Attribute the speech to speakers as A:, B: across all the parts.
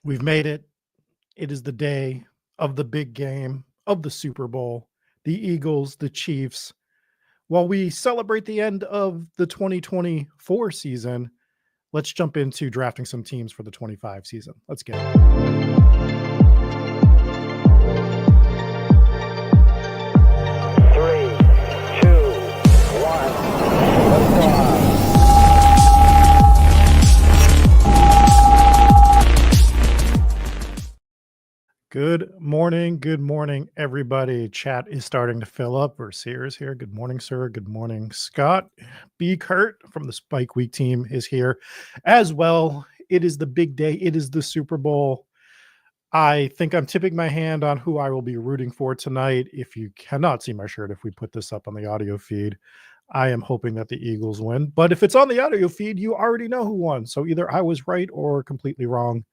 A: We've made it. It is the day of the big game of the Super Bowl. The Eagles, the Chiefs. While we celebrate the end of the 2024 season, let's jump into drafting some teams for the 25 season. Let's get it.
B: 3, 2, 1.
A: Good morning, everybody. Chat is starting to fill up. Versier is here. Good morning, sir. Good morning, Scott. B. Kurt from the Spike Week team is here as well. It is the big day. It is the Super Bowl. I think I'm tipping my hand on who I will be rooting for tonight. If you cannot see my shirt, if we put this up on the audio feed, I am hoping that the Eagles win. But if it's on the audio feed, you already know who won. So either I was right or completely wrong.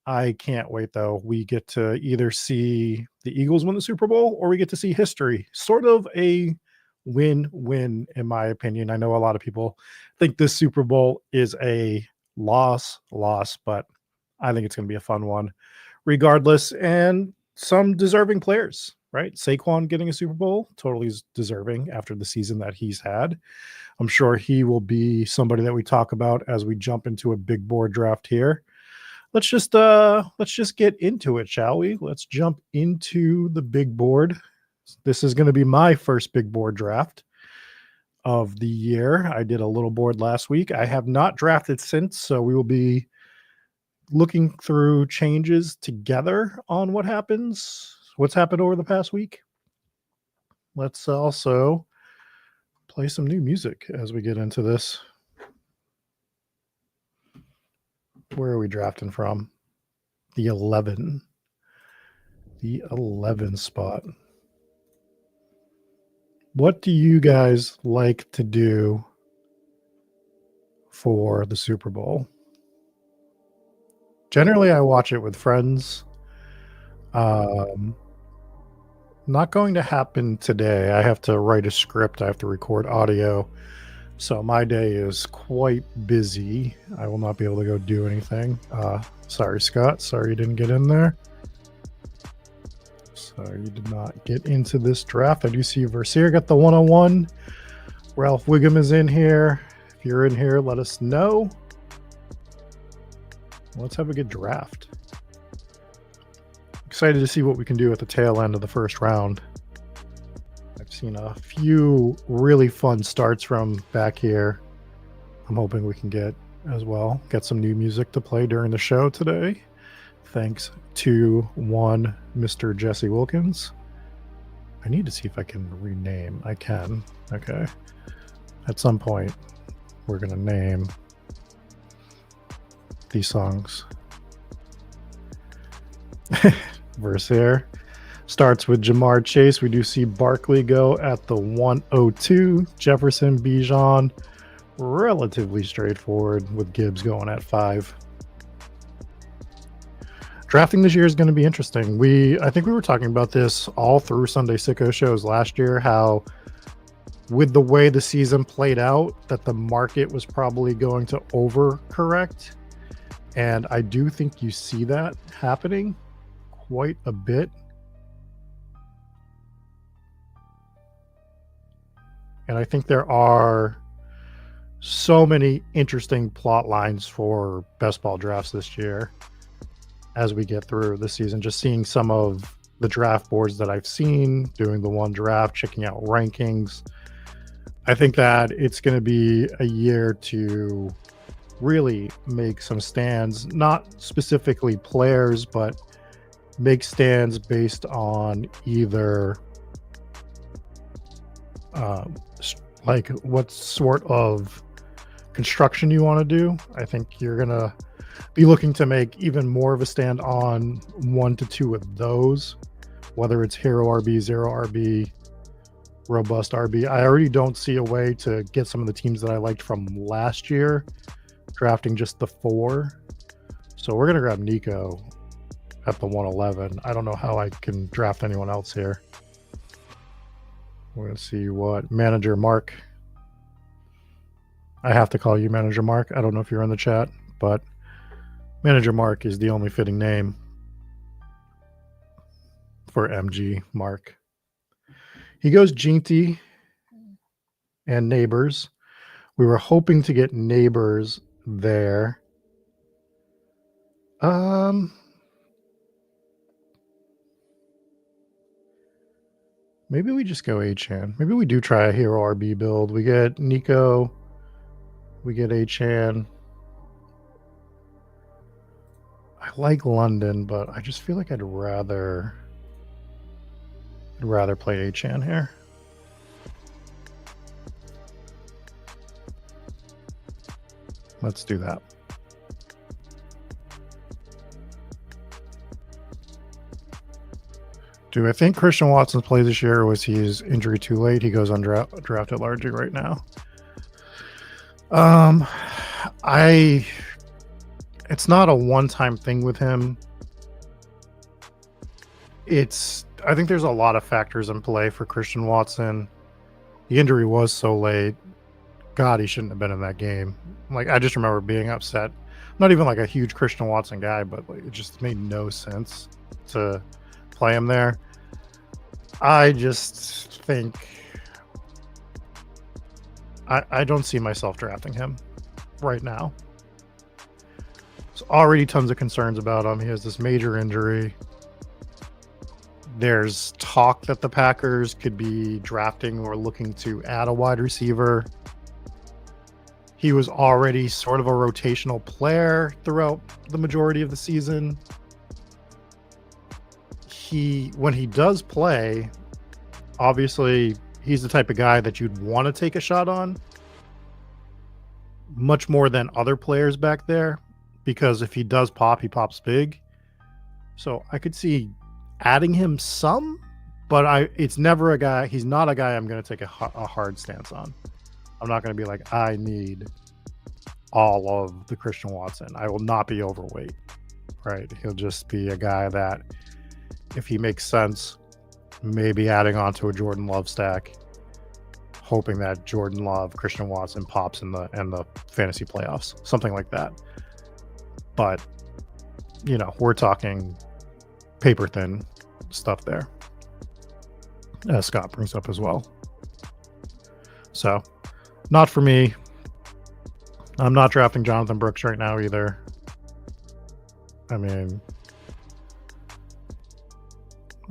A: I can't wait, though. We get to either see the Eagles win the Super Bowl or we get to see history. Sort of a win-win, in my opinion. I know a lot of people think this Super Bowl is a loss, but I think it's going to be a fun one regardless. And some deserving players, right? Saquon getting a Super Bowl, totally deserving after the season that he's had. I'm sure he will be somebody that we talk about as we jump into a big board draft here. Let's just get into it, shall we? Let's jump into the big board. This is going to be my first big board draft of the year. I did a little board last week. I have not drafted since, so we will be looking through changes together on what's happened over the past week. Let's also play some new music as we get into this. Where are we drafting from? The 11 spot. What do you guys like to do for the Super Bowl? Generally, I watch it with friends. Not going to happen today. I have to write a script. I have to record audio. So my day is quite busy. I will not be able to go do anything. Sorry, Scott. Sorry you didn't get in there. Sorry you did not get into this draft. I do see Versier got the 101. Ralph Wiggum is in here. If you're in here, let us know. Let's have a good draft. Excited to see what we can do at the tail end of the first round. I've seen a few really fun starts from back here. I'm hoping we can get some new music to play during the show today. Thanks to one Mr. Jesse Wilkins. I need to see if I can rename. I can. Okay. At some point, we're going to name these songs. Verse here starts with Jamar Chase. We do see Barkley go at the 102. Jefferson, Bijan, relatively straightforward with Gibbs going at 5. Drafting this year is going to be interesting. I think we were talking about this all through Sunday Sicko shows last year, how with the way the season played out, that the market was probably going to overcorrect. And I do think you see that happening quite a bit. And I think there are so many interesting plot lines for best ball drafts this year as we get through the season. Just seeing some of the draft boards that I've seen, doing the one draft, checking out rankings. I think that it's going to be a year to really make some stands, not specifically players, but make stands based on either like what sort of construction you want to do. I think you're going to be looking to make even more of a stand on 1 to 2 of those, whether it's hero RB, zero RB, robust RB. I already don't see a way to get some of the teams that I liked from last year drafting just the 4. So we're going to grab Nico at the 111. I don't know how I can draft anyone else here. We're going to see what Manager Mark. I have to call you Manager Mark. I don't know if you're in the chat, but Manager Mark is the only fitting name for MG Mark. He goes Jinty and Neighbors. We were hoping to get Neighbors there. Maybe we just go Achan. Maybe we do try a Hero RB build. We get Nico. We get Achan. I like London, but I just feel like I'd rather play Achan here. Let's do that. Do I think Christian Watson's play this year, or was his injury too late? He goes undrafted largely right now. It's not a one-time thing with him. I think there's a lot of factors in play for Christian Watson. The injury was so late. God, he shouldn't have been in that game. Like, I just remember being upset. I'm not even like a huge Christian Watson guy, but like, it just made no sense to play him there. I just think I don't see myself drafting him right now. There's already tons of concerns about him. He has this major injury. There's talk that the Packers could be drafting or looking to add a wide receiver. He was already sort of a rotational player throughout the majority of the season. When he does play, obviously he's the type of guy that you'd want to take a shot on much more than other players back there, because if he does pop, he pops big. So I could see adding him some, but it's never a guy. He's not a guy I'm going to take a hard stance on. I'm not going to be like, I need all of the Christian Watson. I will not be overweight, right? He'll just be a guy that, if he makes sense, maybe adding on to a Jordan Love stack, hoping that Jordan Love, Christian Watson pops in the fantasy playoffs, something like that. But, we're talking paper thin stuff there, as Scott brings up as well. So, not for me. I'm not drafting Jonathan Brooks right now either. I mean,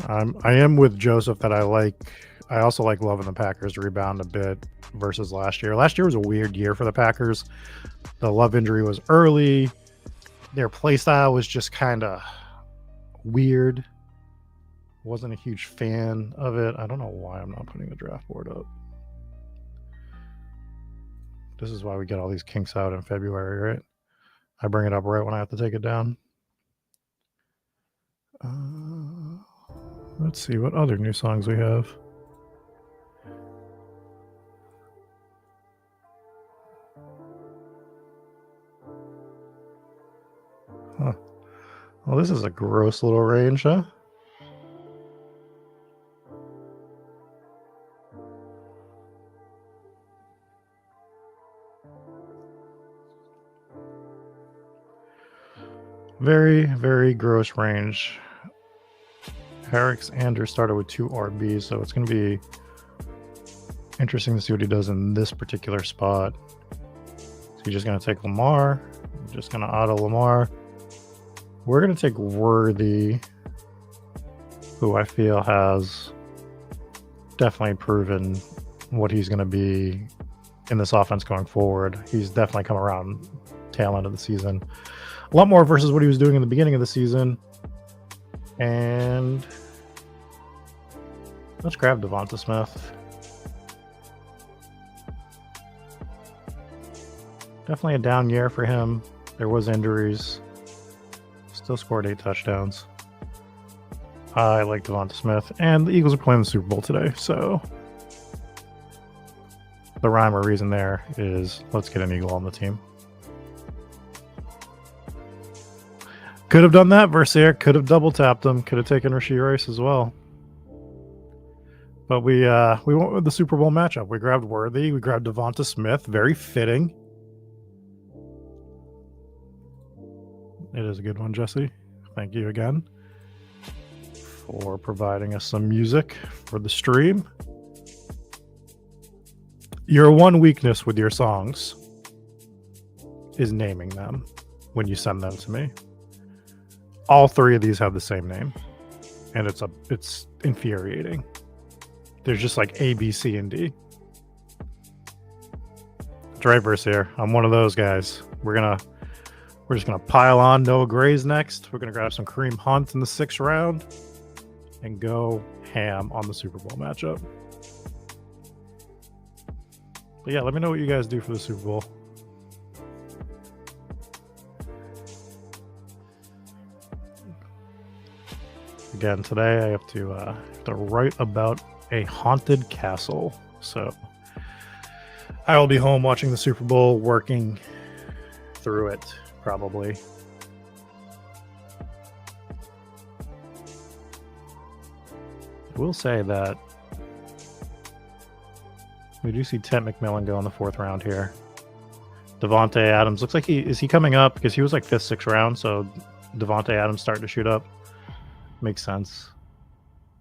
A: I am with Joseph that I also like loving the Packers to rebound a bit versus last year. Last year was a weird year for the Packers. The Love injury was early. Their play style was just kind of weird. Wasn't a huge fan of it. I don't know why I'm not putting the draft board up. This is why we get all these kinks out in February, right? I bring it up right when I have to take it down. Let's see what other new songs we have. Huh. Well, this is a gross little range, huh? Very, very gross range. Herrick's Anders started with 2 RBs, so it's going to be interesting to see what he does in this particular spot. So he's just going to take Lamar. Just going to auto Lamar. We're going to take Worthy, who I feel has definitely proven what he's going to be in this offense going forward. He's definitely come around tail end of the season. A lot more versus what he was doing in the beginning of the season. And let's grab Devonta Smith. Definitely a down year for him. There was injuries. Still scored 8 touchdowns. I like Devonta Smith. And the Eagles are playing the Super Bowl today, so the rhyme or reason there is let's get an Eagle on the team. Could have done that versus Eric. Could have double tapped him. Could have taken Rashee Rice as well. But we went with the Super Bowl matchup. We grabbed Worthy. We grabbed Devonta Smith. Very fitting. It is a good one, Jesse. Thank you again for providing us some music for the stream. Your one weakness with your songs is naming them when you send them to me. All three of these have the same name, and it's infuriating. There's just like A, B, C, and D. Drivers here. I'm one of those guys. We're just gonna pile on Noah Gray's next. We're gonna grab some Kareem Hunt in the 6th round and go ham on the Super Bowl matchup. But yeah, let me know what you guys do for the Super Bowl. Again, today I have to write about a haunted castle. So I will be home watching the Super Bowl, working through it, probably. I will say that we do see Ted McMillan go in the 4th round here. Devontae Adams looks like is he coming up? Because he was like 5th, 6th round, so Devontae Adams starting to shoot up. Makes sense.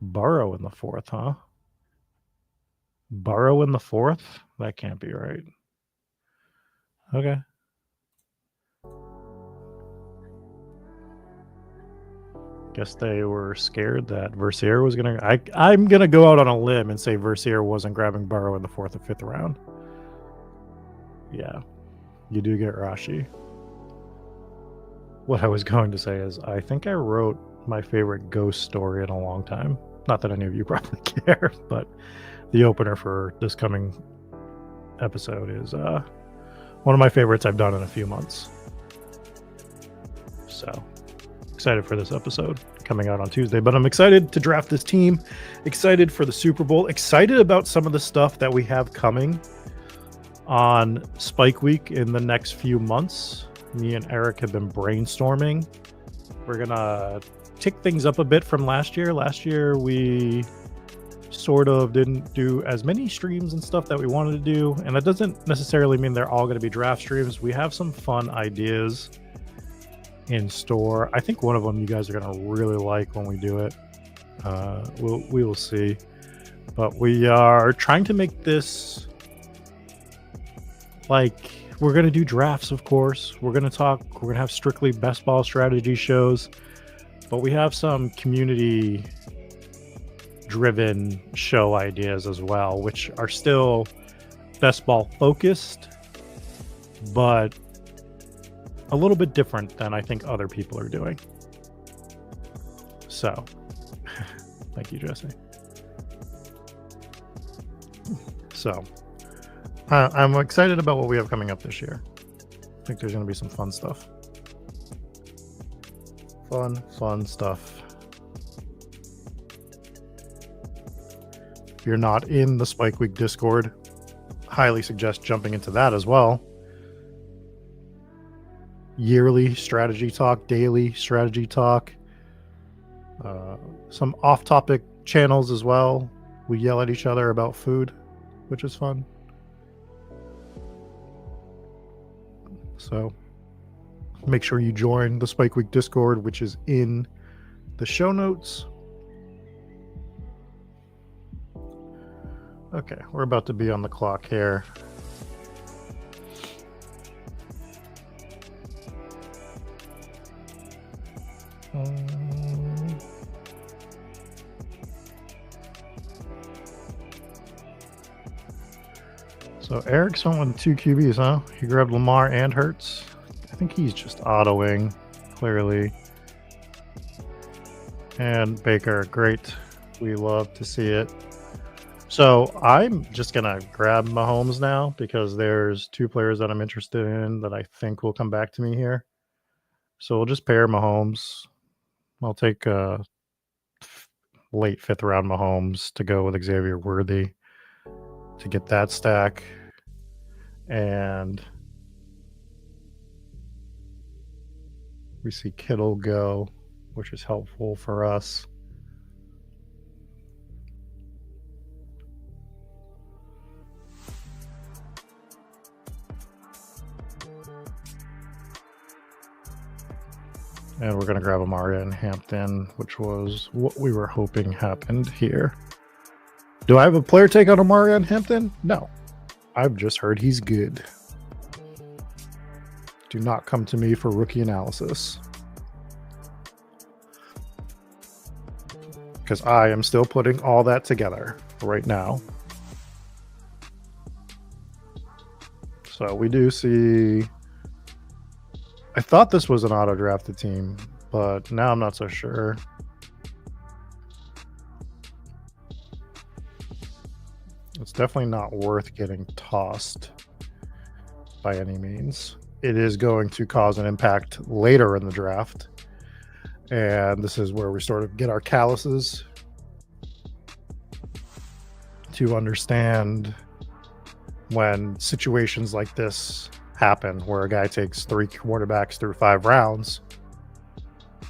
A: Burrow in the 4th, huh? Burrow in the 4th? That can't be right. Okay. Guess they were scared that Versier was going to... I'm going to go out on a limb and say Versier wasn't grabbing Burrow in the 4th or 5th round. Yeah. You do get Rashi. What I was going to say is I think I wrote my favorite ghost story in a long time. Not that any of you probably care, but the opener for this coming episode is one of my favorites I've done in a few months. So excited for this episode coming out on Tuesday, but I'm excited to draft this team, excited for the Super Bowl, excited about some of the stuff that we have coming on Spike Week in the next few months. Me and Eric have been brainstorming. We're gonna tick things up a bit from last year. Last year we sort of didn't do as many streams and stuff that we wanted to do, and that doesn't necessarily mean they're all going to be draft streams. We have some fun ideas in store. I think one of them you guys are going to really like when we do it. We will see, but we are trying to make this like we're going to do drafts. Of course, we're going to have strictly best ball strategy shows, but we have some community driven show ideas as well, which are still best ball focused, but a little bit different than I think other people are doing. So thank you, Jesse. So I'm excited about what we have coming up this year. I think there's going to be some fun stuff. Fun stuff. If you're not in the Spike Week Discord, highly suggest jumping into that as well. Yearly strategy talk, daily strategy talk, some off-topic channels as well. We yell at each other about food, which is fun. So make sure you join the Spike Week Discord, which is in the show notes. Okay, we're about to be on the clock here. So Eric's went with 2 QBs, huh? He grabbed Lamar and Hurts. I think he's just autoing, clearly. And Baker, great. We love to see it. So I'm just going to grab Mahomes now because there's 2 players that I'm interested in that I think will come back to me here. So we'll just pair Mahomes. I'll take late 5th round Mahomes to go with Xavier Worthy to get that stack. And we see Kittle go, which is helpful for us. And we're going to grab Amaria and Hampton, which was what we were hoping happened here. Do I have a player take on Amaria and Hampton? No. I've just heard he's good. Do not come to me for rookie analysis. Because I am still putting all that together right now. So we do see... I thought this was an auto-drafted team, but now I'm not so sure. It's definitely not worth getting tossed by any means. It is going to cause an impact later in the draft. And this is where we sort of get our calluses to understand when situations like this happen, where a guy takes 3 quarterbacks through 5 rounds,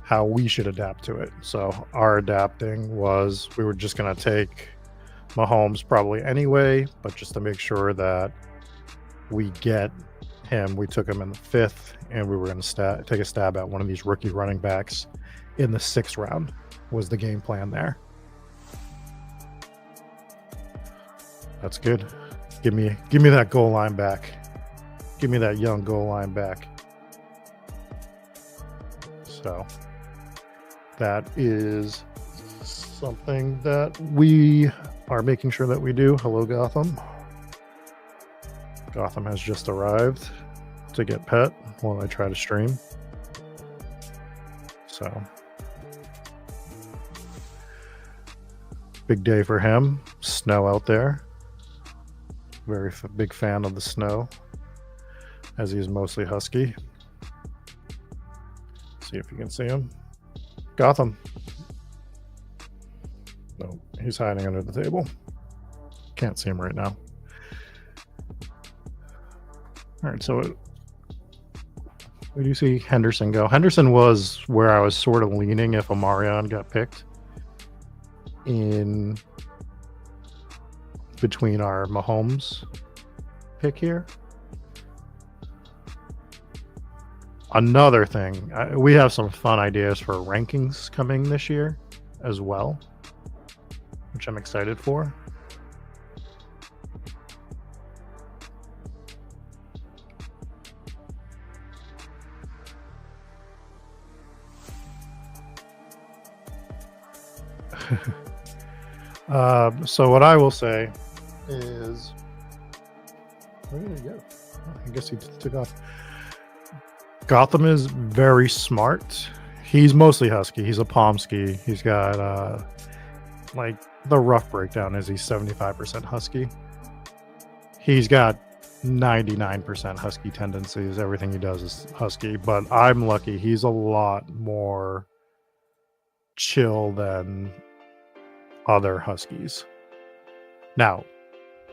A: how we should adapt to it. So our adapting was we were just going to take Mahomes probably anyway, but just to make sure that we get him, we took him in the 5th, and we were going to take a stab at one of these rookie running backs in the 6th round was the game plan there. That's good. Give me that goal line back. Give me that young goal line back. So that is something that we are making sure that we do. Hello, Gotham. Gotham has just arrived to get pet while I try to stream. So big day for him. Snow out there. Very big fan of the snow, as he's mostly husky. See if you can see him. Gotham. No, he's hiding under the table. Can't see him right now. All right, so where do you see Henderson go? Henderson was where I was sort of leaning if Omarion got picked in between our Mahomes pick here. Another thing, we have some fun ideas for rankings coming this year as well, which I'm excited for. So what I will say is, where did he go? I guess he took off. Gotham is very smart. He's mostly husky. He's a Pomsky. He's got like the rough breakdown is he's 75% husky. He's got 99% husky tendencies. Everything he does is husky, but I'm lucky. He's a lot more chill than other huskies. Now,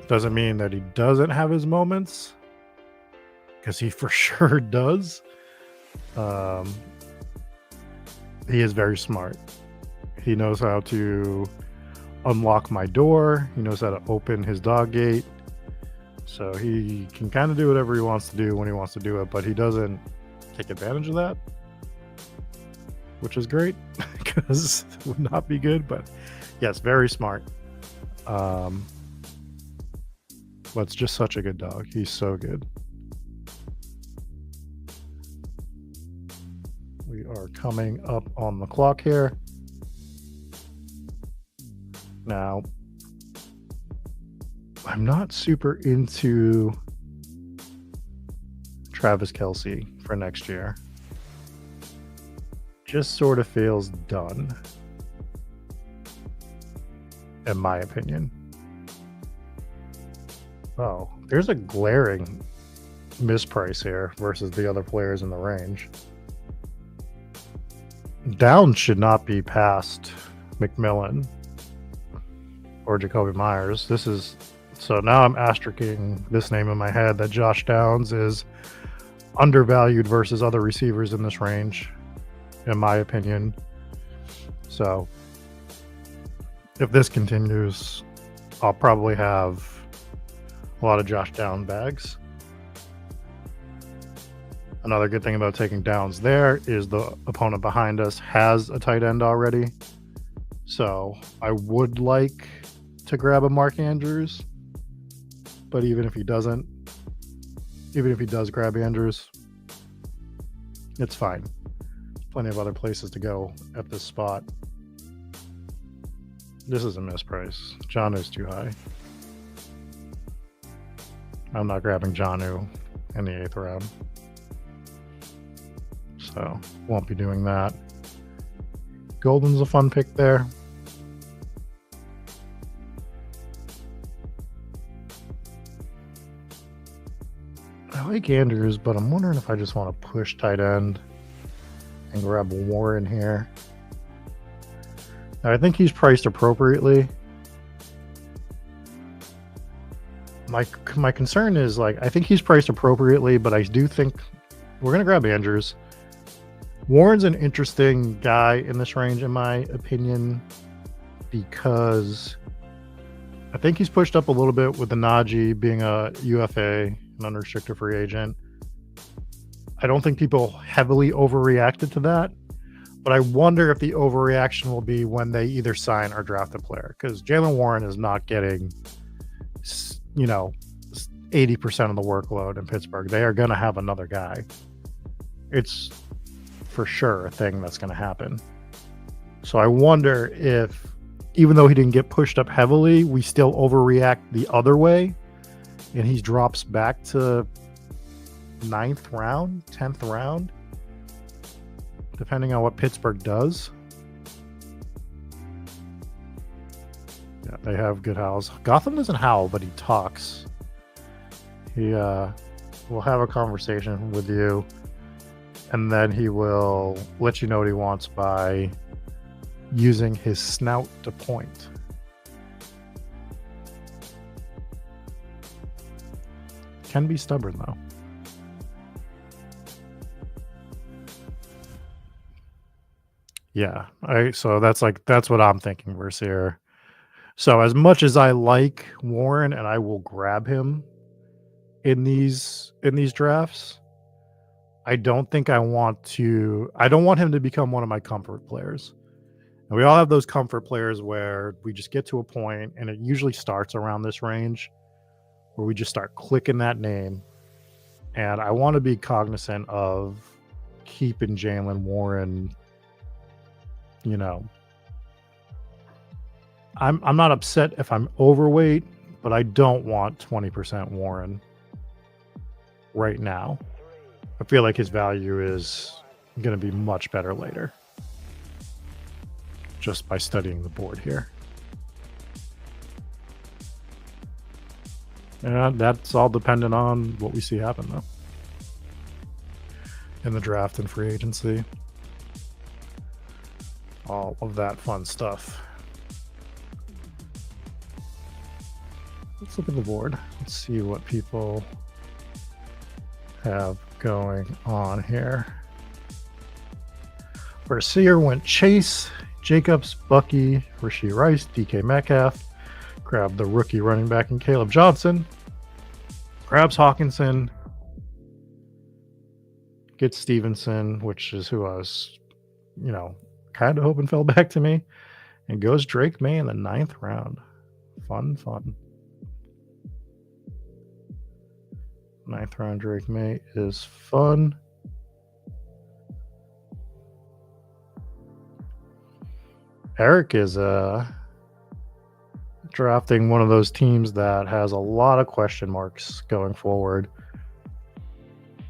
A: doesn't mean that he doesn't have his moments, because he for sure does. He is very smart. He knows how to unlock my door. He knows how to open his dog gate. So he can kind of do whatever he wants to do when he wants to do it, but he doesn't take advantage of that, which is great because it would not be good. But yes, very smart. But it's just such a good dog. He's so good. We are coming up on the clock here. Now, I'm not super into Travis Kelce for next year. Just sort of feels done, in my opinion. Oh, there's a glaring misprice here versus the other players in the range. Downs should not be past McMillan or Jacoby Myers. This is, so now I'm asterisking this name in my head that Josh Downs is undervalued versus other receivers in this range, in my opinion. So if this continues, I'll probably have a lot of Josh Downs bags. Another good thing about taking downs there is the opponent behind us has a tight end already. So I would like to grab a Mark Andrews. But even if he does grab Andrews, it's fine. Plenty of other places to go at this spot. This is a misprice. Jonnu's too high. I'm not grabbing Jonnu in the 8th round. So won't be doing that. Golden's a fun pick there. I like Andrews, but I'm wondering if I just want to push tight end and grab Warren here. Now, I think he's priced appropriately. My concern is, like, I think he's priced appropriately, but I do think we're going to grab Andrews. Warren's an interesting guy in this range, in my opinion, because I think he's pushed up a little bit with the Najee being a UFA, an unrestricted free agent. I don't think people heavily overreacted to that, but I wonder if the overreaction will be when they either sign or draft a player, because Jaylen Warren is not getting, 80% of the workload in Pittsburgh. They are going to have another guy. It's for sure a thing that's going to happen. So I wonder if, even though he didn't get pushed up heavily, we still overreact the other way and he drops back to 9th round, 10th round, depending on what Pittsburgh does. Yeah, they have good howls. Gotham doesn't howl, but he talks. He will have a conversation with you, and then he will let you know what he wants by using his snout to point. Can be stubborn, though. Yeah, so that's what I'm thinking, Mercier. So as much as I like Warren and I will grab him in these drafts, I don't want him to become one of my comfort players. And we all have those comfort players where we just get to a point, and it usually starts around this range, where we just start clicking that name. And I want to be cognizant of keeping Jaylen Warren. I'm not upset if I'm overweight, but I don't want 20% Warren right now. I feel like his value is going to be much better later, just by studying the board here. And that's all dependent on what we see happen, though, in the draft and free agency. All of that fun stuff. Let's look at the board. Let's see what people have going on here. For Sear went Chase, Jacobs, Bucky, Rashee Rice, DK Metcalf. Grabbed the rookie running back in Caleb Johnson. Grabs Hawkinson. Gets Stevenson, which is who I was, kind of hoping fell back to me. And goes Drake May in the 9th round. Fun. 9th round Drake May is fun. Eric is drafting one of those teams that has a lot of question marks going forward,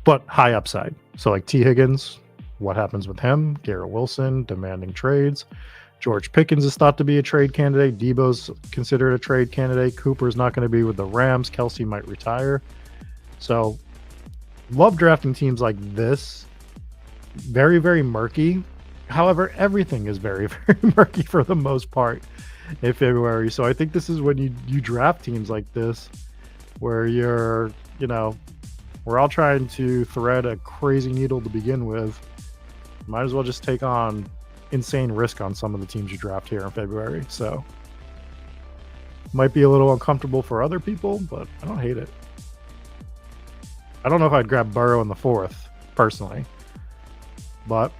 A: but high upside. So like T. Higgins, what happens with him? Garrett Wilson demanding trades. George Pickens is thought to be a trade candidate. Debo's considered a trade candidate. Cooper's not going to be with the Rams. Kelsey might retire. So love drafting teams like this. Very, very murky. However, everything is very, very murky for the most part in February. So I think this is when you draft teams like this, where you're, we're all trying to thread a crazy needle to begin with. Might as well just take on insane risk on some of the teams you draft here in February. So might be a little uncomfortable for other people, but I don't hate it. I don't know if I'd grab Burrow in the 4th personally. But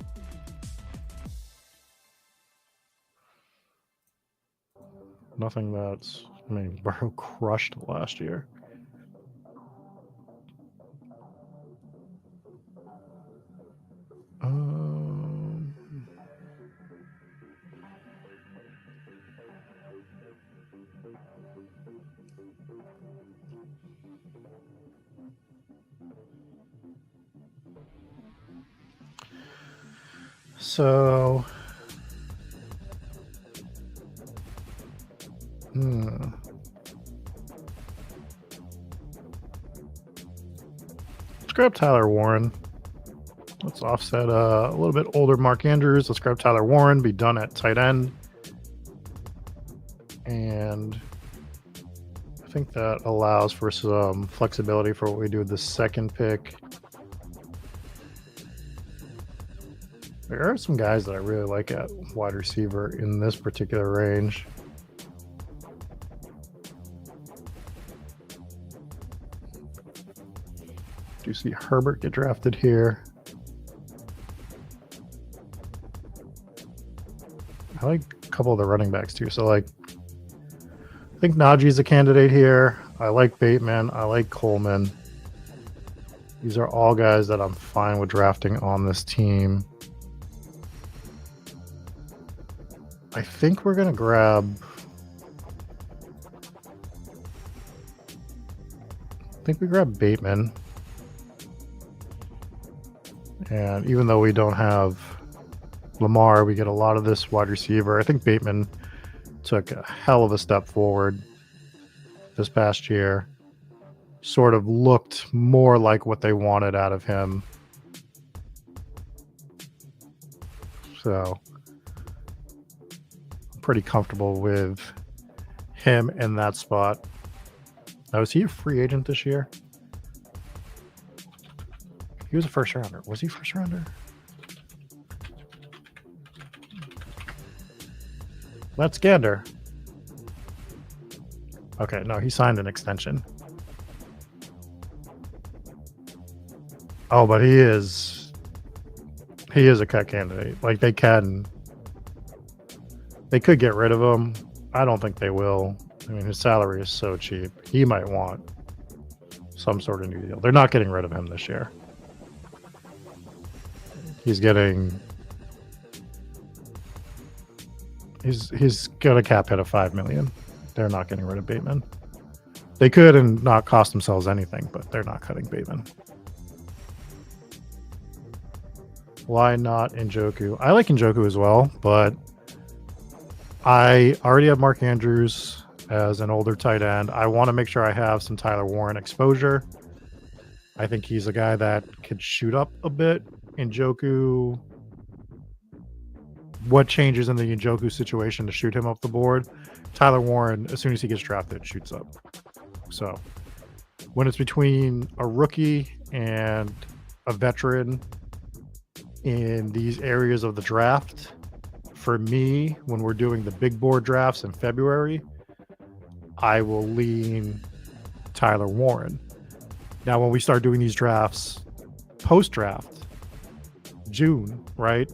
A: nothing that's, I mean, Burrow crushed last year. So, let's grab Tyler Warren. Let's offset a little bit older Mark Andrews. Let's grab Tyler Warren, be done at tight end. And I think that allows for some flexibility for what we do with the second pick. There are some guys that I really like at wide receiver in this particular range. Do you see Herbert get drafted here? I like a couple of the running backs too. So like, I think Najee's a candidate here. I like Bateman. I like Coleman. These are all guys that I'm fine with drafting on this team. I think we're going to grab... I think we grab Bateman. And even though we don't have Lamar, we get a lot of this wide receiver. I think Bateman took a hell of a step forward this past year. Sort of looked more like what they wanted out of him. So I'm pretty comfortable with him in that spot. Now, is he a free agent this year? He was a first rounder. Was he first rounder? Let's gander. Okay, no, he signed an extension. Oh, but he is a cut candidate. Like they could get rid of him. I don't think they will. I mean, his salary is so cheap. He might want some sort of new deal. They're not getting rid of him this year. He's got a cap hit of $5 million. They're not getting rid of Bateman. They could and not cost themselves anything, but they're not cutting Bateman. Why not Njoku? I like Njoku as well, but I already have Mark Andrews as an older tight end. I want to make sure I have some Tyler Warren exposure. I think he's a guy that could shoot up a bit. Njoku, what changes in the Njoku situation to shoot him up the board? Tyler Warren, as soon as he gets drafted, shoots up. So when it's between a rookie and a veteran in these areas of the draft, for me, when we're doing the big board drafts in February, I will lean Tyler Warren. Now, when we start doing these drafts post-draft, June, right?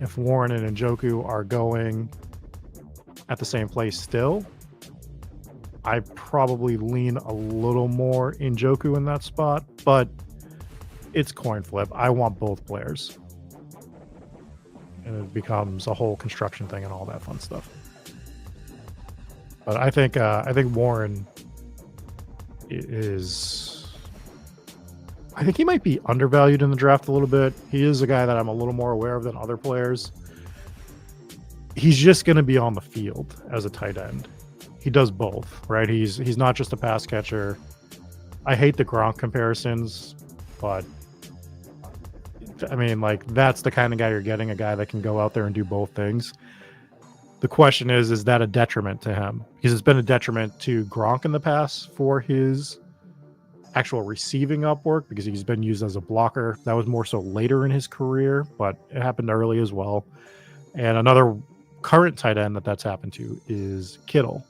A: If Warren and Njoku are going at the same place still, I probably lean a little more Njoku in that spot, but it's coin flip. I want both players. And it becomes a whole construction thing and all that fun stuff. But I think Warren is... I think he might be undervalued in the draft a little bit. He is a guy that I'm a little more aware of than other players. He's just going to be on the field as a tight end. He does both, right? He's not just a pass catcher. I hate the Gronk comparisons, but I mean, like, that's the kind of guy you're getting, a guy that can go out there and do both things. The question is that a detriment to him? Because it's been a detriment to Gronk in the past for his actual receiving up work, because he's been used as a blocker. That was more so later in his career, but it happened early as well. And another current tight end that's happened to is Kittle,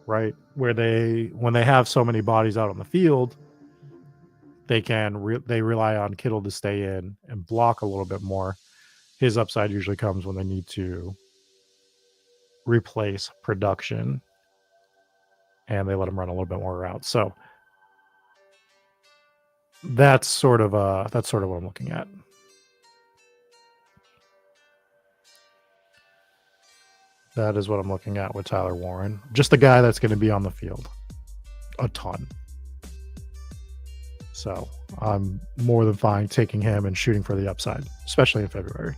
A: right? When they have so many bodies out on the field, they rely on Kittle to stay in and block a little bit more. His upside usually comes when they need to replace production and they let him run a little bit more routes. So that's sort of what I'm looking at. That is what I'm looking at with Tyler Warren. Just a guy that's going to be on the field a ton. So I'm more than fine taking him and shooting for the upside, especially in February.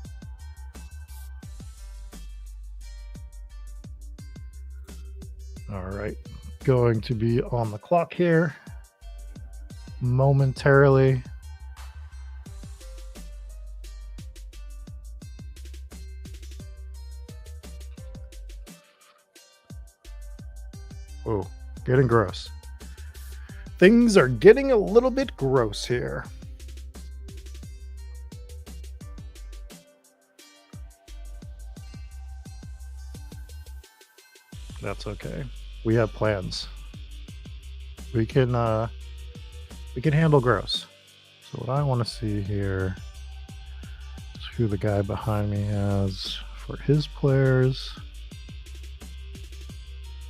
A: All right. Going to be on the clock here momentarily. Oh, getting gross. Things are getting a little bit gross here. That's okay. We have plans. We can handle gross. So what I want to see here is who the guy behind me has for his players.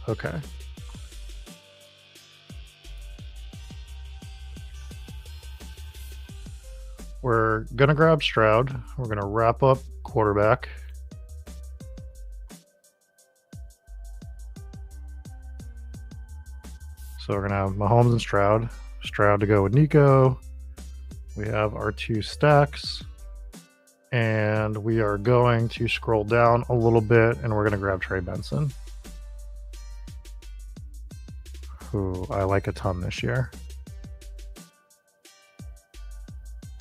A: Okay. We're going to grab Stroud. We're going to wrap up quarterback. So we're going to have Mahomes and Stroud. Stroud to go with Nico. We have our two stacks. And we are going to scroll down a little bit and we're going to grab Trey Benson, who I like a ton this year,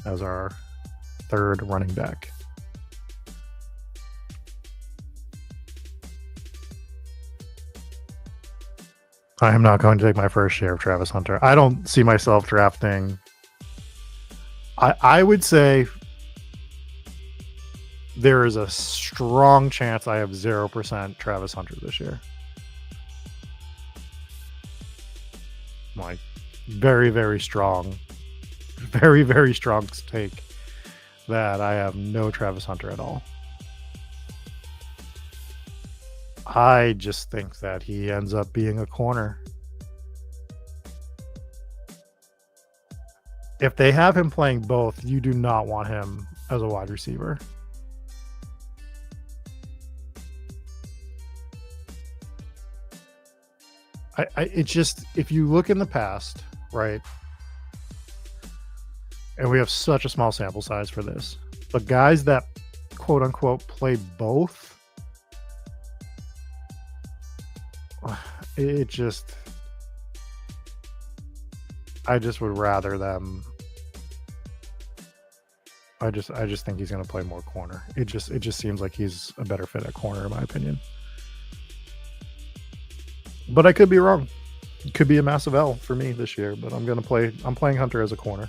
A: as our third running back. I am not going to take my first share of Travis Hunter. I don't see myself drafting. I would say there is a strong chance I have 0% Travis Hunter this year. Like, very, very strong take that I have no Travis Hunter at all. I just think that he ends up being a corner. If they have him playing both, you do not want him as a wide receiver. It's just, if you look in the past, right? And we have such a small sample size for this, but guys that quote unquote play both, it just, I just would rather them. I just think he's going to play more corner. It just seems like he's a better fit at corner, in my opinion. But I could be wrong. It could be a massive L for me this year, but I'm playing Hunter as a corner.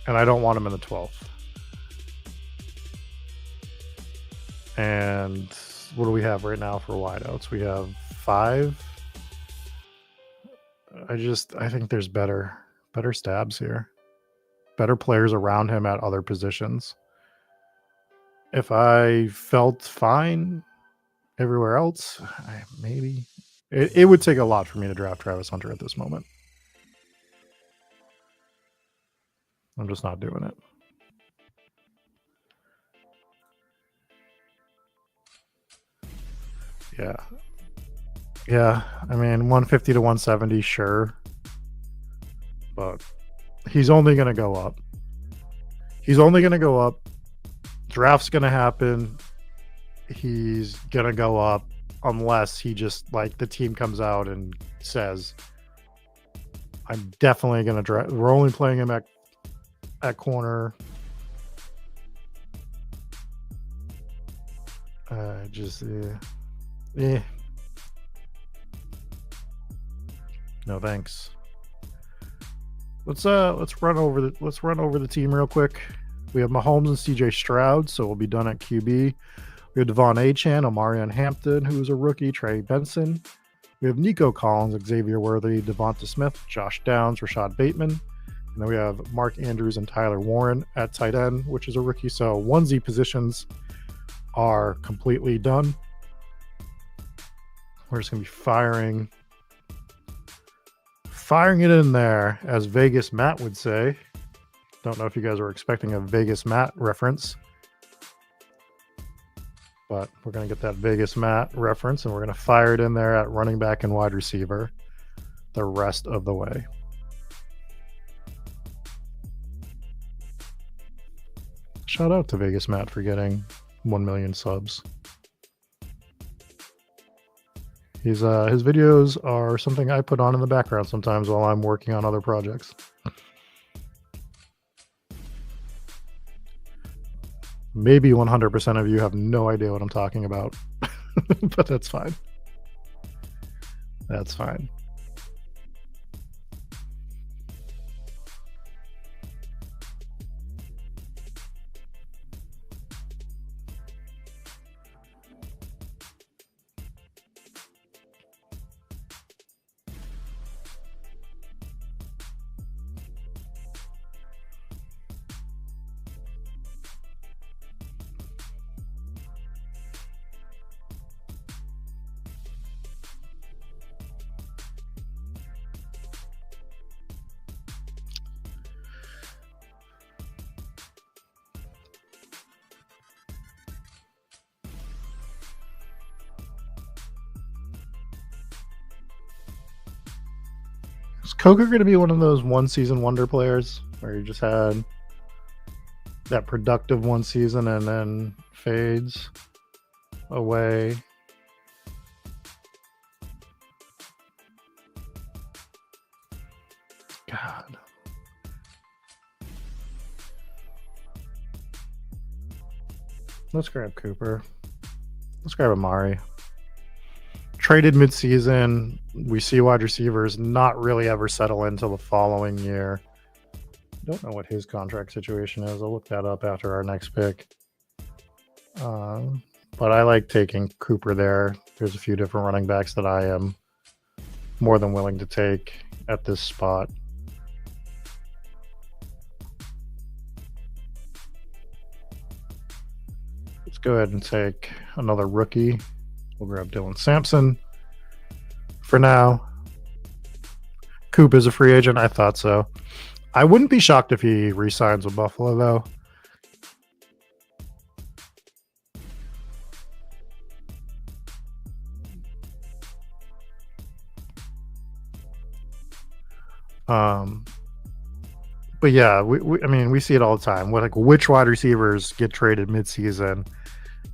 A: And I don't want him in the 12th. And what do we have right now for wideouts? We have 5. I think there's better stabs here. Better players around him at other positions. If I felt fine everywhere else, maybe. It would take a lot for me to draft Travis Hunter at this moment. I'm just not doing it. Yeah. I mean, 150 to 170, sure. But he's only going to go up. Draft's going to happen. He's going to go up unless he just, like, the team comes out and says, I'm definitely going to draft. We're only playing him at corner. No thanks. Let's run over the team real quick. We have Mahomes and CJ Stroud, so we'll be done at QB. We have Devon Achane, Omarion Hampton, who's a rookie, Trey Benson, We have Nico Collins, Xavier Worthy, Devonta Smith, Josh Downs, Rashad Bateman. And then we have Mark Andrews and Tyler Warren at tight end, which is a rookie. So onesie positions are completely done. We're just going to be firing it in there, as Vegas Matt would say. Don't know if you guys are expecting a Vegas Matt reference, but we're going to get that Vegas Matt reference, and we're going to fire it in there at running back and wide receiver the rest of the way. Shout out to Vegas Matt for getting 1 million subs. His videos are something I put on in the background sometimes while I'm working on other projects. Maybe 100% of you have no idea what I'm talking about, but that's fine. That's fine. Is Coker going to be one of those one season wonder players where he just had that productive one season and then fades away? God. Let's grab Cooper. Let's grab Amari. Traded midseason. We see wide receivers not really ever settle until the following year. Don't know what his contract situation is. I'll look that up after our next pick. But I like taking Cooper there. There's a few different running backs that I am more than willing to take at this spot. Let's go ahead and take another rookie. We'll grab Dylan Sampson for now. Coop is a free agent. I thought so. I wouldn't be shocked if he re-signs with Buffalo, though. But yeah, I mean, we see it all the time. Like, which wide receivers get traded midseason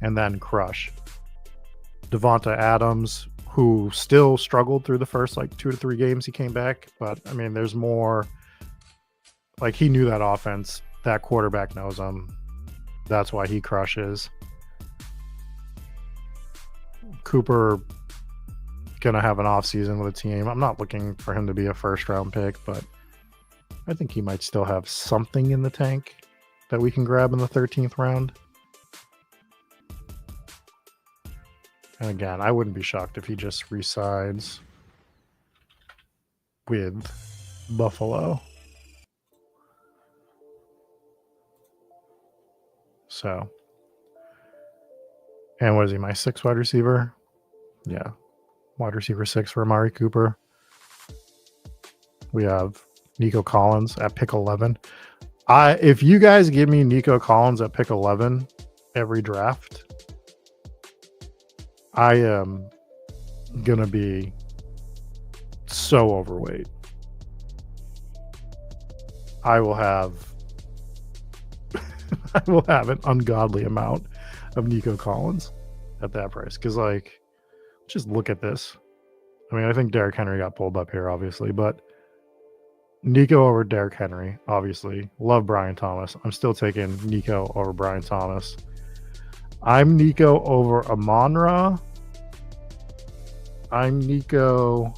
A: and then crush? Devonta Adams, who still struggled through the first 2 to 3 games he came back, but I mean, there's more. Like, he knew that offense. That quarterback knows him. That's why he crushes. Cooper gonna have an off season with a team. I'm not looking for him to be a first round pick, but I think he might still have something in the tank that we can grab in the 13th round. And again, I wouldn't be shocked if he just re-signs with Buffalo. So, and what is he, my 6th wide receiver? Yeah, wide receiver 6 for Amari Cooper. We have Nico Collins at pick 11. If you guys give me Nico Collins at pick 11 every draft, I am gonna be so overweight. I will have an ungodly amount of Nico Collins at that price. Because, just look at this. I mean, I think Derrick Henry got pulled up here, obviously, but Nico over Derrick Henry, obviously. Love Brian Thomas. I'm still taking Nico over Brian Thomas. I'm Nico over Amon-Ra. I'm Nico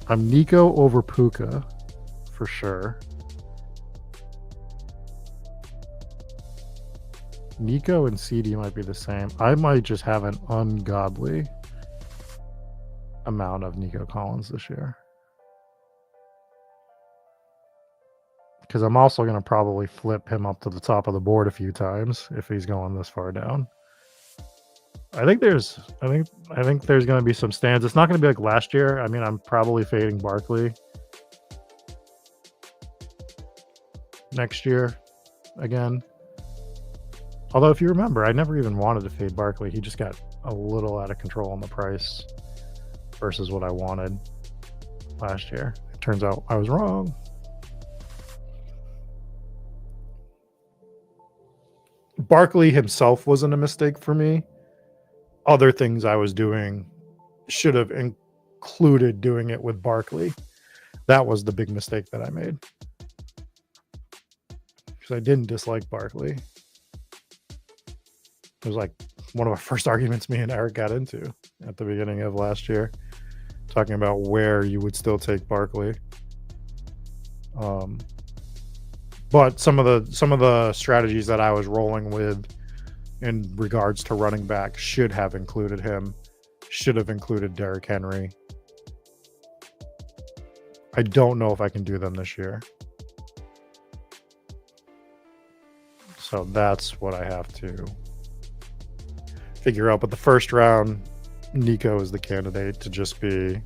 A: over Puka for sure. Nico and CD might be the same. I might just have an ungodly amount of Nico Collins this year. Because I'm also going to probably flip him up to the top of the board a few times if he's going this far down. I think there's going to be some stands. It's not going to be like last year. I mean, I'm probably fading Barkley next year again. Although if you remember, I never even wanted to fade Barkley. He just got a little out of control on the price versus what I wanted last year. It turns out I was wrong. Barkley himself wasn't a mistake for me. Other things I was doing should have included doing it with Barkley. That was the big mistake that I made. Because I didn't dislike Barkley. It was like one of our first arguments me and Eric got into at the beginning of last year, talking about where you would still take Barkley. But some of the strategies that I was rolling with in regards to running back should have included him, should have included Derrick Henry. I don't know if I can do them this year. So that's what I have to figure out. But the first round, Nico is the candidate to just be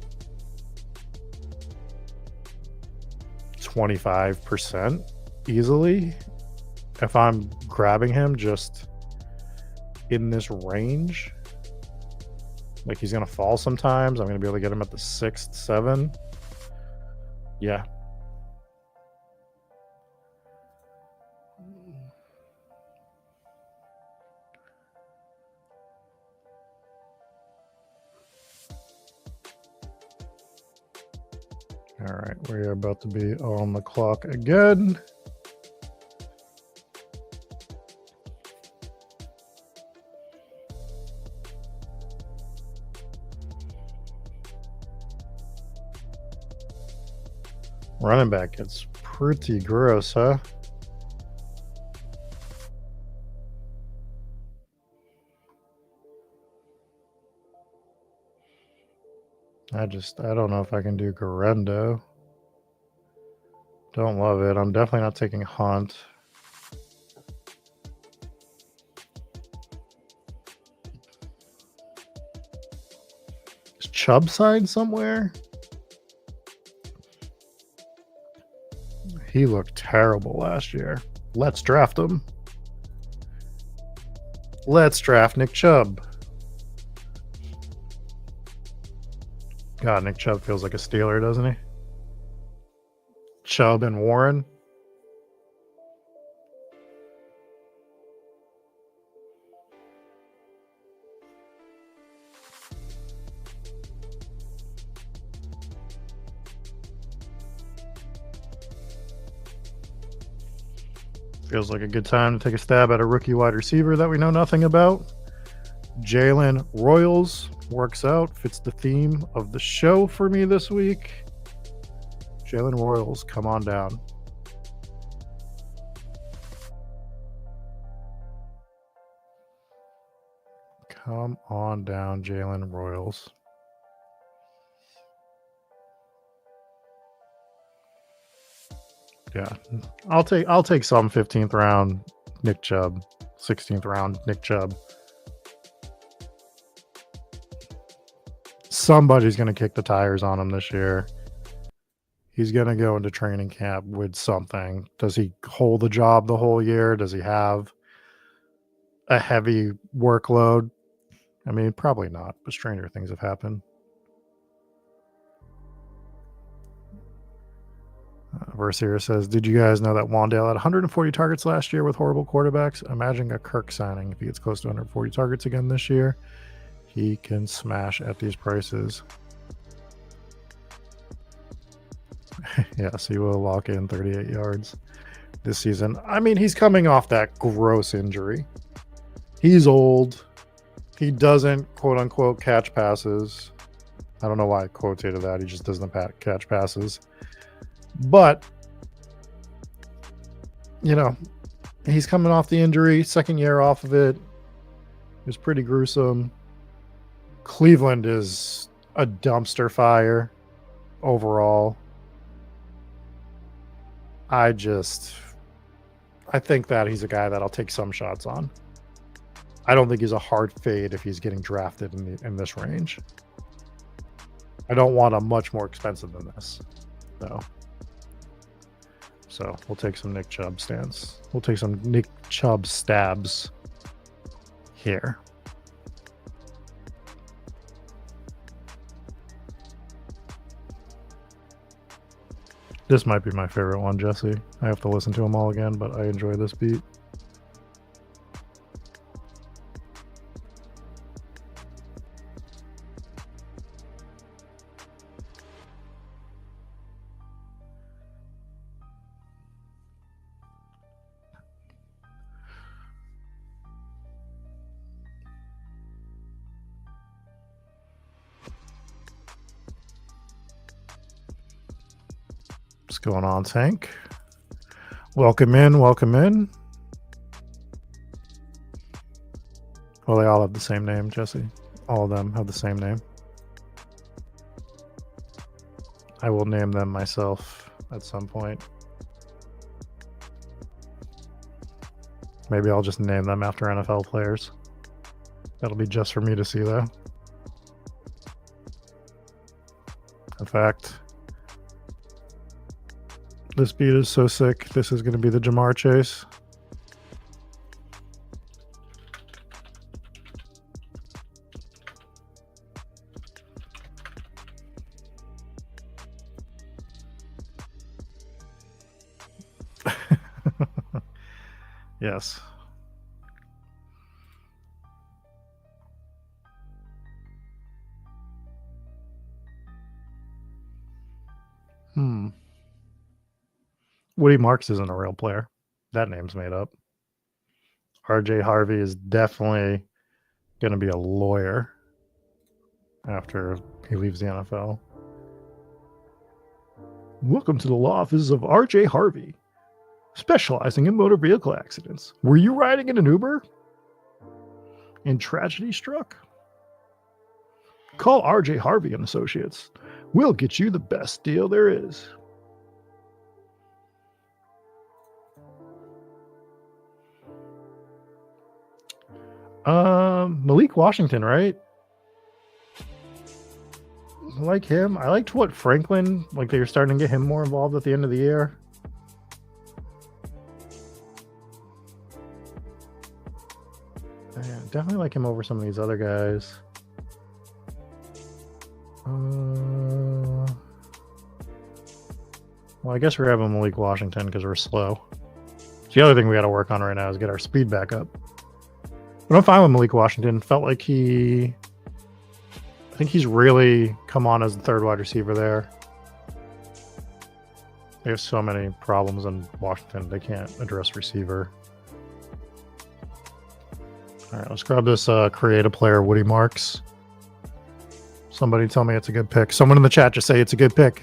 A: 25% easily. If I'm grabbing him just in this range, like he's going to fall sometimes, I'm going to be able to get him at the 6th, 7. Yeah. All right, we're about to be on the clock again. Running back, it's pretty gross, huh? I don't know if I can do Garendo. Don't love it. I'm definitely not taking Hunt. Is Chubb signed somewhere? He looked terrible last year. Let's draft him. Let's draft Nick Chubb. God, Nick Chubb feels like a Steeler, doesn't he? Chubb and Warren. Feels like a good time to take a stab at a rookie wide receiver that we know nothing about. Jalen Royals works out, fits the theme of the show for me this week. Jalen Royals, come on down. Come on down, Jalen Royals. Yeah, I'll take some 15th round Nick Chubb, 16th round Nick Chubb. Somebody's going to kick the tires on him this year. He's going to go into training camp with something. Does he hold the job the whole year? Does he have a heavy workload? I mean, probably not, but stranger things have happened. Versier says, did you guys know that Wandale had 140 targets last year with horrible quarterbacks? Imagine a Kirk signing. If he gets close to 140 targets again this year, he can smash at these prices. Yes, he will lock in 38 yards this season. I mean, he's coming off that gross injury. He's old. He doesn't, quote unquote, catch passes. I don't know why I quotated that. He just doesn't catch passes. But, you know, He's coming off the injury, second year off of it. It was pretty gruesome. Cleveland is a dumpster fire overall. I think that he's a guy that I'll take some shots on. I don't think he's a hard fade if he's getting drafted in this range. I don't want him much more expensive than this, though. So we'll take some Nick Chubb stands. We'll take some Nick Chubb stabs here. This might be my favorite one, Jesse. I have to listen to them all again, but I enjoy this beat. What's going on, Tank? Welcome in, welcome in. Well, they all have the same name, Jesse. All of them have the same name. I will name them myself at some point. Maybe I'll just name them after NFL players. That'll be just for me to see, though. In fact, this beat is so sick. This is going to be the Jamar Chase. Yes. Woody Marks isn't a real player. That name's made up. RJ Harvey is definitely going to be a lawyer after he leaves the NFL. Welcome to the law offices of RJ Harvey, specializing in motor vehicle accidents. Were you riding in an Uber and tragedy struck? Call RJ Harvey and Associates. We'll get you the best deal there is. Malik Washington, right? I like him. I liked what Franklin, like they were starting to get him more involved at the end of the year. Yeah, definitely like him over some of these other guys. Well, I guess we're having Malik Washington because we're slow. So the other thing we got to work on right now is get our speed back up. But I'm fine with Malik Washington. Felt like I think he's really come on as the third wide receiver there. They have so many problems in Washington. They can't address receiver. All right, let's grab this creative player, Woody Marks. Somebody tell me it's a good pick. Someone in the chat just say it's a good pick.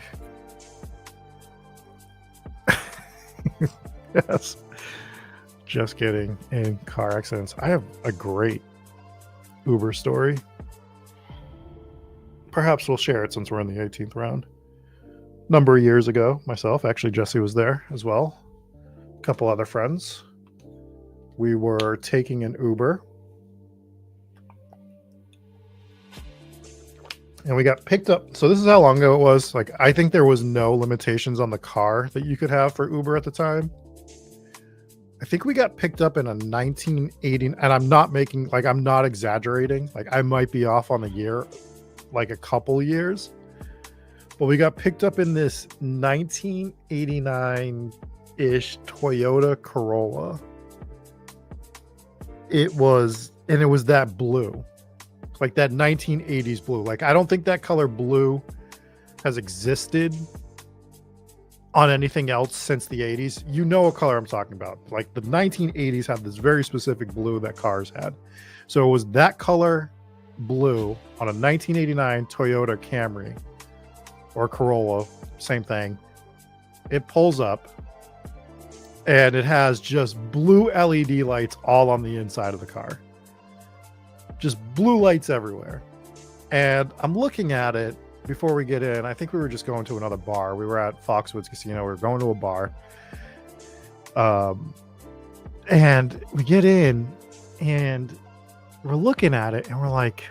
A: Yes. Just kidding. In car accidents. I have a great Uber story. Perhaps we'll share it since we're in the 18th round. Number of years ago, myself, actually Jesse was there as well. A couple other friends. We were taking an Uber. And we got picked up. So this is how long ago it was. Like, I think there was no limitations on the car that you could have for Uber at the time. I think we got picked up in a 1980, and I'm not exaggerating. Like, I might be off on the year, like a couple years, but we got picked up in this 1989-ish Toyota Corolla. It was that blue, like that 1980s blue. Like, I don't think that color blue has existed on anything else since the 80s. You know what color I'm talking about. Like, the 1980s had this very specific blue that cars had. So it was that color blue on a 1989 Toyota Camry or Corolla, same thing. It pulls up. and it has just blue LED lights all on the inside of the car. Just blue lights everywhere. And I'm looking at it before we get in. I think we were just going to another bar. We were at Foxwoods Casino. We were going to a bar. And we get in and we're looking at it and we're like,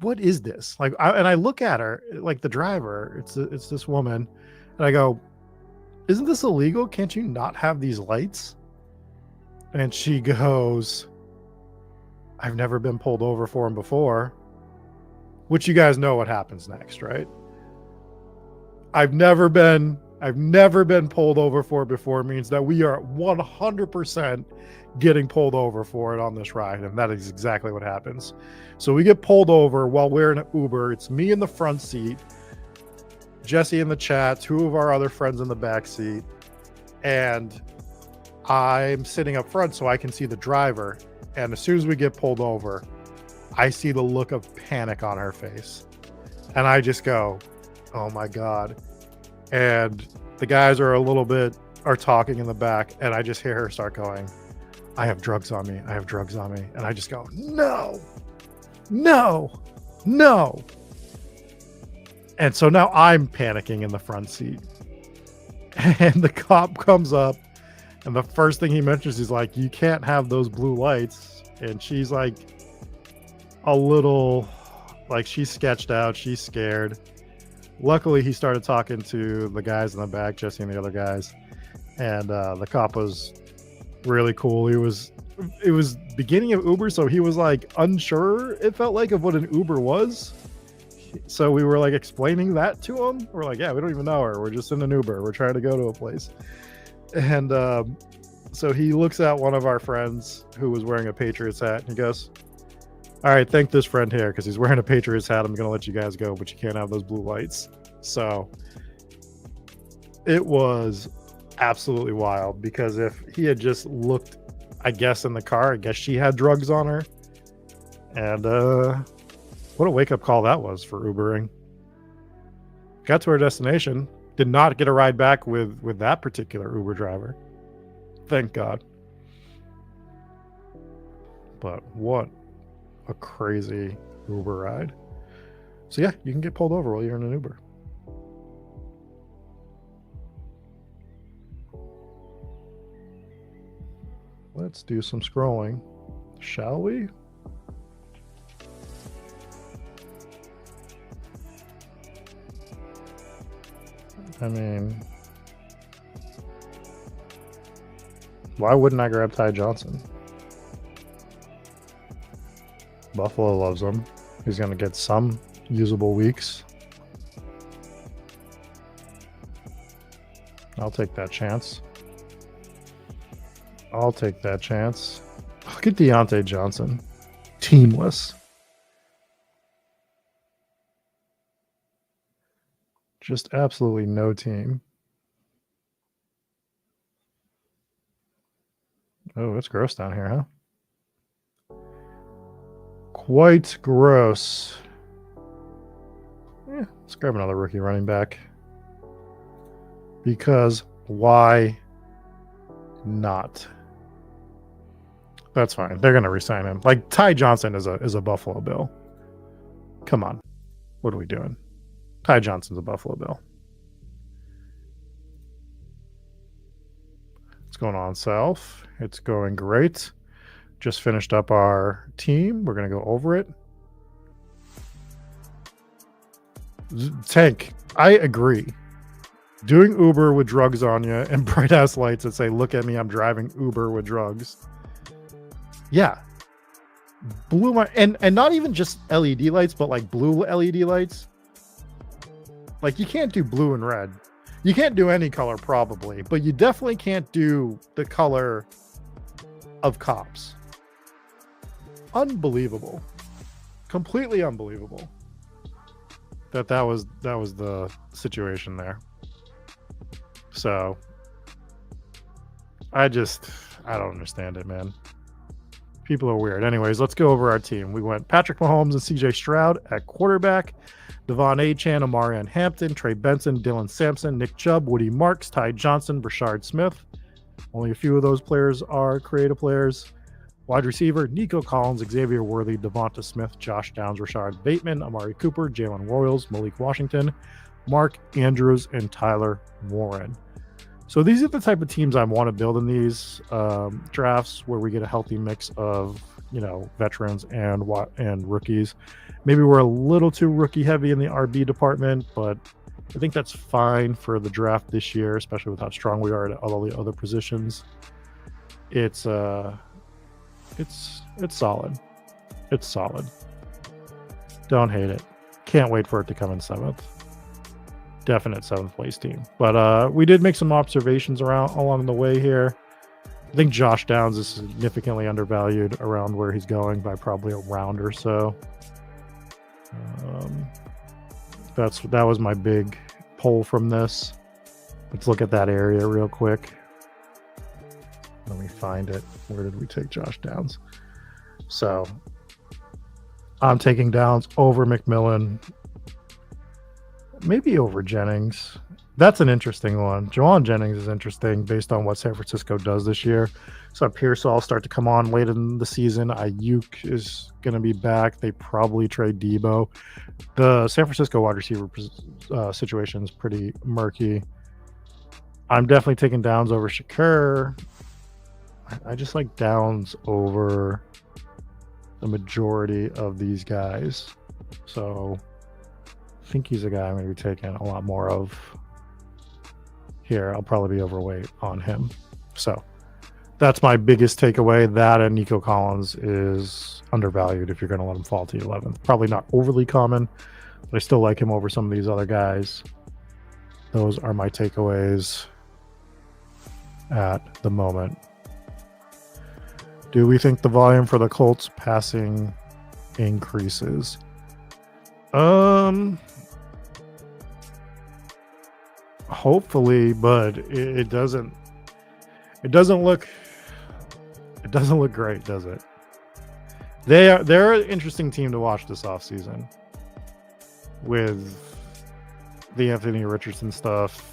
A: what is this? Like, I look at her, like the driver, it's this woman, and I go, isn't this illegal? Can't you not have these lights? And she goes, I've never been pulled over for them before. Which you guys know what happens next, right? I've never been pulled over for it before means that we are 100% getting pulled over for it on this ride, and that is exactly what happens. So we get pulled over while we're in an Uber. It's me in the front seat, Jesse in the chat, two of our other friends in the back seat, and I'm sitting up front so I can see the driver. And as soon as we get pulled over, I see the look of panic on her face. And I just go, oh my God. And the guys are talking in the back, and I just hear her start going, I have drugs on me. I have drugs on me. And I just go, no. And so now I'm panicking in the front seat. And the cop comes up, and the first thing he mentions is like, you can't have those blue lights. And she's like a little, like, she's sketched out. She's scared. Luckily, he started talking to the guys in the back, Jesse and the other guys. And the cop was really cool. It was beginning of Uber, so he was like unsure, it felt like, of what an Uber was. So we were like explaining that to him. We're like, yeah, we don't even know her. We're just in an Uber. We're trying to go to a place. And so he looks at one of our friends who was wearing a Patriots hat, and he goes, all right, thank this friend here, because he's wearing a Patriots hat. I'm going to let you guys go, but you can't have those blue lights. So it was absolutely wild, because if he had just looked, I guess, in the car, I guess she had drugs on her. And what a wake-up call that was for Ubering. Got to our destination, did not get a ride back with that particular Uber driver. Thank God. But what a crazy Uber ride. So yeah, you can get pulled over while you're in an Uber. Let's do some scrolling, shall we? I mean, why wouldn't I grab Ty Johnson? Buffalo loves him. He's going to get some usable weeks. I'll take that chance. Look at Deontay Johnson. Teamless. Just absolutely no team. Oh, it's gross down here, huh? Quite gross. Yeah, let's grab another rookie running back. Because why not? That's fine. They're going to re-sign him. Like, Ty Johnson is a Buffalo Bill. Come on. What are we doing? Ty Johnson's a Buffalo Bill. What's going on, Self? It's going great. Just finished up our team. We're going to go over it. Tank, I agree. Doing Uber with drugs on you and bright ass lights that say, look at me, I'm driving Uber with drugs. Yeah. Blew my, and not even just LED lights, but like blue LED lights. Like, you can't do blue and red. You can't do any color probably, but you definitely can't do the color of cops. Unbelievable. Completely unbelievable. That was the situation there. So I don't understand it, man. People are weird. Anyways, let's go over our team. We went Patrick Mahomes and CJ Stroud at quarterback, Devon Achane, Amarian Hampton, Trey Benson, Dylan Sampson, Nick Chubb, Woody Marks, Ty Johnson, Brashard Smith. Only a few of those players are creative players. Wide receiver, Nico Collins, Xavier Worthy, Devonta Smith, Josh Downs, Rashard Bateman, Amari Cooper, Jalen Royals, Malik Washington, Mark Andrews, and Tyler Warren. So these are the type of teams I want to build in these drafts, where we get a healthy mix of, veterans and rookies. Maybe we're a little too rookie heavy in the RB department, but I think that's fine for the draft this year, especially with how strong we are at all the other positions. It's solid. It's solid. Don't hate it. Can't wait for it to come in 7th. Definite 7th place team. But we did make some observations along the way here. I think Josh Downs is significantly undervalued around where he's going by probably a round or so. That was my big pull from this. Let's look at that area real quick. Let me find it. Where did we take Josh Downs? So I'm taking Downs over McMillan, maybe over Jennings. That's an interesting one. Jawan Jennings is interesting based on what San Francisco does this year. So Pearsall start to come on late in the season. Ayuk is going to be back. They probably trade Debo. The San Francisco wide receiver situation is pretty murky. I'm definitely taking Downs over Shakur. I just like Downs over the majority of these guys. So I think he's a guy I'm going to be taking a lot more of here. I'll probably be overweight on him. So that's my biggest takeaway. That and Nico Collins is undervalued if you're going to let him fall to 11th. Probably not overly common, but I still like him over some of these other guys. Those are my takeaways at the moment. Do we think the volume for the Colts passing increases? Hopefully, but it doesn't look great, does it? They're an interesting team to watch this offseason with the Anthony Richardson stuff.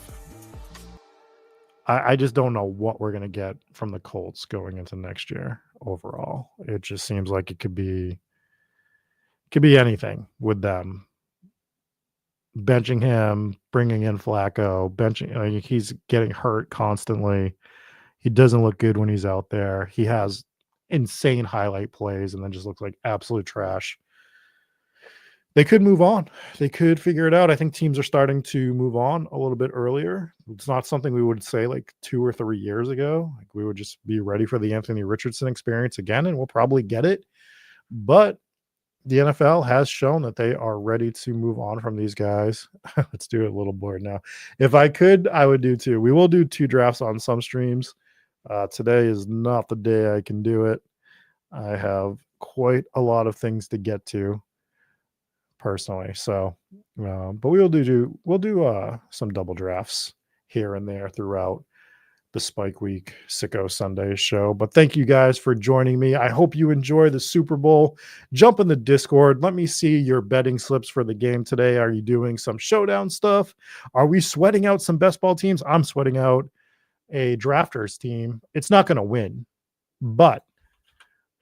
A: I just don't know what we're going to get from the Colts going into next year overall. It just seems like it could be anything with them. Benching him, bringing in Flacco, he's getting hurt constantly. He doesn't look good when he's out there. He has insane highlight plays and then just looks like absolute trash. They could move on. They could figure it out. I think teams are starting to move on a little bit earlier. It's not something we would say like 2 or 3 years ago. Like we would just be ready for the Anthony Richardson experience again, and we'll probably get it. But the NFL has shown that they are ready to move on from these guys. Let's do it a little board now. If I could, I would do 2. We will do 2 drafts on some streams. Today is not the day I can do it. I have quite a lot of things to get to personally. So, but we'll do some double drafts here and there throughout the Spike Week Sicko Sunday show. But thank you guys for joining me. I hope you enjoy the Super Bowl. Jump in the Discord. Let me see your betting slips for the game today. Are you doing some showdown stuff? Are we sweating out some best ball teams? I'm sweating out a drafters team. It's not going to win, but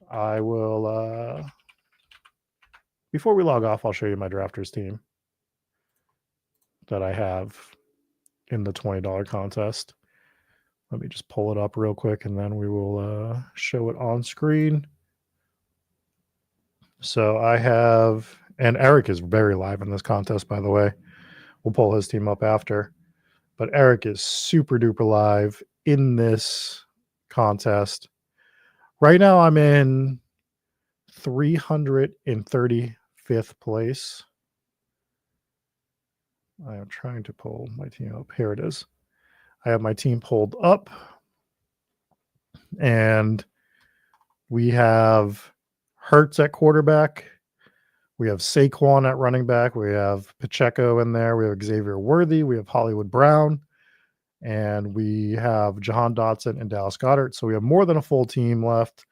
A: I will before we log off, I'll show you my drafters team that I have in the $20 contest. Let me just pull it up real quick and then we will show it on screen. So I have, and Eric is very live in this contest, by the way. We'll pull his team up after. But Eric is super duper live in this contest. Right now I'm in 335th place. I am trying to pull my team up. Here it is. I have my team pulled up, and we have Hurts at quarterback. We have Saquon at running back. We have Pacheco in there. We have Xavier Worthy. We have Hollywood Brown, and we have Jahan Dotson and Dallas Goedert. So we have more than a full team left.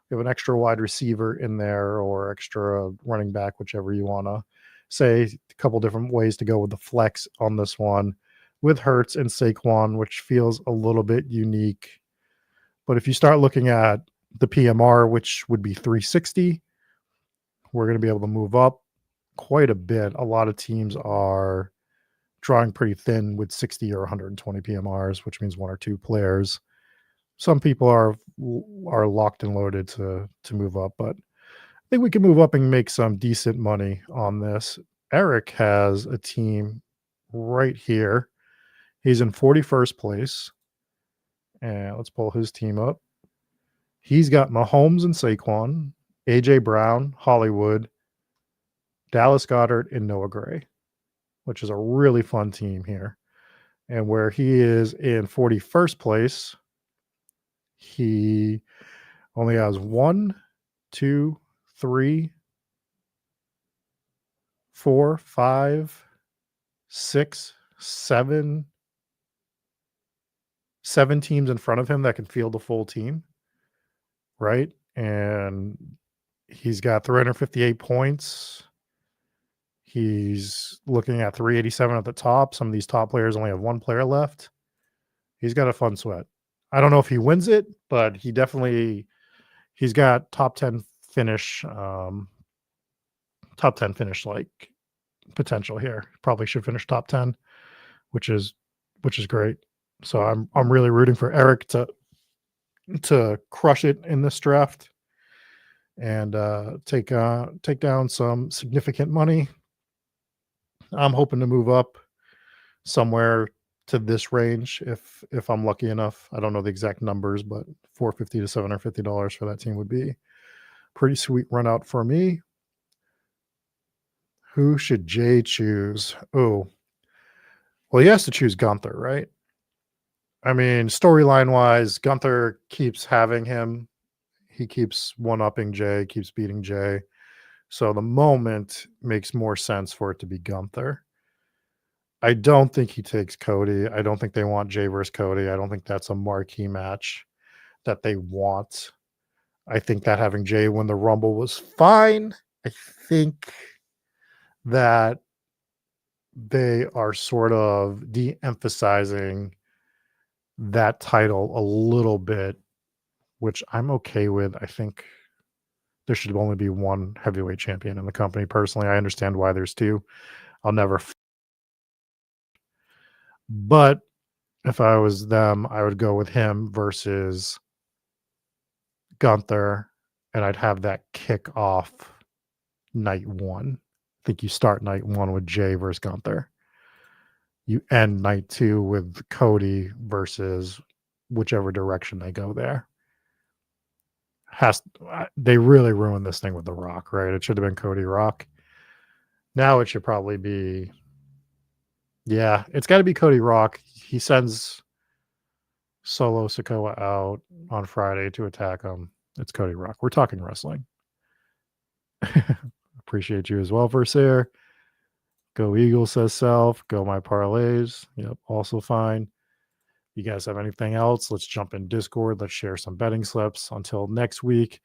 A: We You have an extra wide receiver in there or extra running back, whichever you want to say. A couple different ways to go with the flex on this one with Hurts and Saquon, which feels a little bit unique. But if you start looking at the PMR, which would be 360, we're going to be able to move up quite a bit. A lot of teams are drawing pretty thin with 60 or 120 PMRs, which means one or two players. Some people are locked and loaded to move up, but I think we can move up and make some decent money on this. Eric has a team right here. He's in 41st place. And let's pull his team up. He's got Mahomes and Saquon, AJ Brown, Hollywood, Dallas Goedert, and Noah Gray, which is a really fun team here. And where he is in 41st place, he only has 1, 2, 3, 4, 5, 6, 7 teams in front of him that can field a full team, right? And he's got 358 points. He's looking at 387 at the top. Some of these top players only have one player left. He's got a fun sweat. I don't know if he wins it, but he's got top 10 finish like potential here. Probably should finish top 10, which is great. So I'm really rooting for Eric to crush it in this draft and take down some significant money. I'm hoping to move up somewhere to this range if I'm lucky enough. I don't know the exact numbers, but $450 to $750 for that team would be pretty sweet run out for me. Who should Jay choose? Oh, well, he has to choose Gunther, right? I mean, storyline wise, Gunther keeps having him. He keeps one-upping Jay, keeps beating Jay. So the moment makes more sense for it to be Gunther. I don't think he takes Cody. I don't think they want Jay versus Cody. I don't think that's a marquee match that they want. I think that having Jay win the Rumble was fine. I think that they are sort of de-emphasizing that title a little bit, which I'm okay with. I think there should only be one heavyweight champion in the company. Personally, I understand why there's two. I'll never. But if I was them, I would go with him versus Gunther, and I'd have that kick off night one. I think you start night one with Jay versus Gunther. You end night two with Cody versus whichever direction they go there. They really ruined this thing with The Rock, right? It should have been Cody Rock. Now it should probably be, yeah, it's got to be Cody Rock. He sends Solo Sikoa out on Friday to attack him. It's Cody Rock. We're talking wrestling. Appreciate you as well, Versaire. Go Eagles, says Self. Go my parlays. Yep, also fine. You guys have anything else? Let's jump in Discord. Let's share some betting slips. Until next week,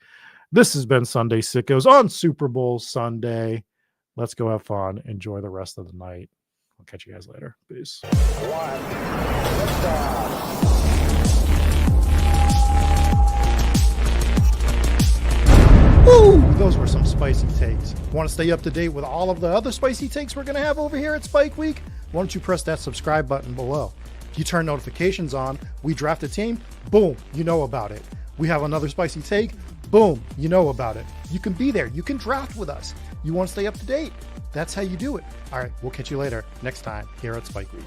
A: this has been Sunday Sickos on Super Bowl Sunday. Let's go have fun. Enjoy the rest of the night. I'll catch you guys later. Peace. Woo! Those were some spicy takes. Want to stay up to date with all of the other spicy takes we're going to have over here at Spike Week? Why don't you press that subscribe button below? If you turn notifications on, we draft a team, boom, you know about it. We have another spicy take, boom, you know about it. You can be there. You can draft with us. You want to stay up to date? That's how you do it. All right, we'll catch you later next time here at Spike Week.